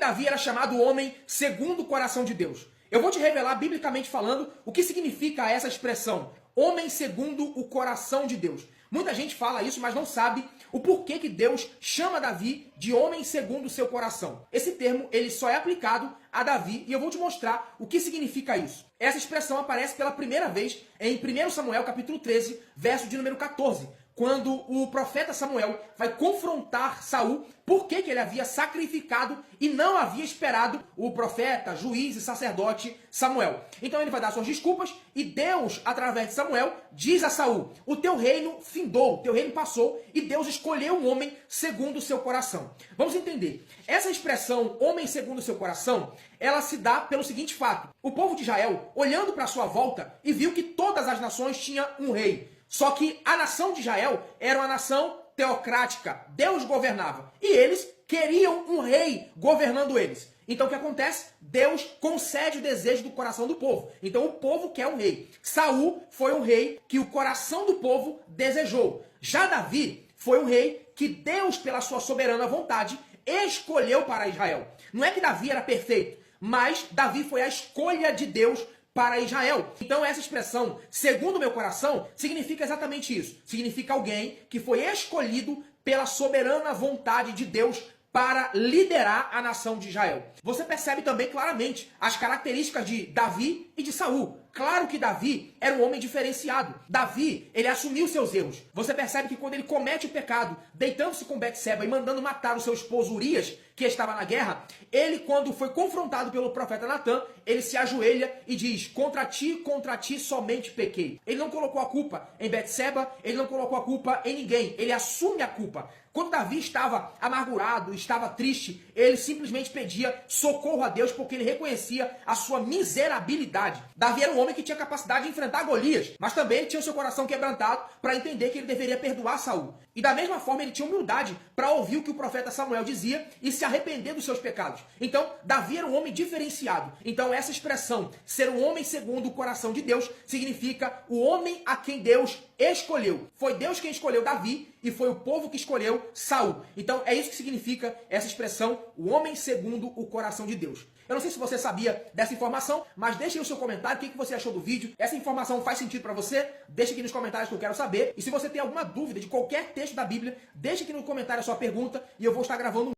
Davi era chamado homem segundo o coração de Deus? Eu vou te revelar, biblicamente falando, o que significa essa expressão, homem segundo o coração de Deus. Muita gente fala isso, mas não sabe o porquê que Deus chama Davi de homem segundo o seu coração. Esse termo ele só é aplicado a Davi e eu vou te mostrar o que significa isso. Essa expressão aparece pela primeira vez em 1 Samuel capítulo 13, verso de número 14. Quando o profeta Samuel vai confrontar Saul por que ele havia sacrificado e não havia esperado o profeta, juiz e sacerdote Samuel. Então ele vai dar suas desculpas e Deus, através de Samuel, diz a Saul, o teu reino findou, o teu reino passou e Deus escolheu um homem segundo o seu coração. Vamos entender. Essa expressão, homem segundo o seu coração, ela se dá pelo seguinte fato. O povo de Israel, olhando para a sua volta e viu que todas as nações tinham um rei. Só que a nação de Israel era uma nação teocrática. Deus governava. E eles queriam um rei governando eles. Então o que acontece? Deus concede o desejo do coração do povo. Então o povo quer um rei. Saul foi um rei que o coração do povo desejou. Já Davi foi um rei que Deus, pela sua soberana vontade, escolheu para Israel. Não é que Davi era perfeito, mas Davi foi a escolha de Deus para Israel. Então essa expressão, segundo o meu coração, significa exatamente isso. Significa alguém que foi escolhido pela soberana vontade de Deus para liderar a nação de Israel. Você percebe também claramente as características de Davi e de Saul. Claro que Davi era um homem diferenciado. Davi, ele assumiu seus erros. Você percebe que quando ele comete o pecado, deitando-se com Betseba e mandando matar o seu esposo Urias, que estava na guerra, ele, quando foi confrontado pelo profeta Natã, ele se ajoelha e diz, contra ti somente pequei. Ele não colocou a culpa em Betseba, ele não colocou a culpa em ninguém, ele assume a culpa. Quando Davi estava amargurado, estava triste, ele simplesmente pedia socorro a Deus porque ele reconhecia a sua miserabilidade. Davi era um homem que tinha capacidade de enfrentar Golias, mas também ele tinha o seu coração quebrantado para entender que ele deveria perdoar Saul. E da mesma forma ele tinha humildade para ouvir o que o profeta Samuel dizia e se arrepender dos seus pecados. Então Davi era um homem diferenciado. Então essa expressão, ser um homem segundo o coração de Deus, significa o homem a quem Deus escolheu. Foi Deus quem escolheu Davi e foi o povo que escolheu Saul. Então é isso que significa essa expressão, o homem segundo o coração de Deus. Eu não sei se você sabia dessa informação, mas deixe aí o seu comentário, o que você achou do vídeo. Essa informação faz sentido para você? Deixe aqui nos comentários que eu quero saber. E se você tem alguma dúvida de qualquer texto da Bíblia, deixe aqui no comentário a sua pergunta e eu vou estar gravando um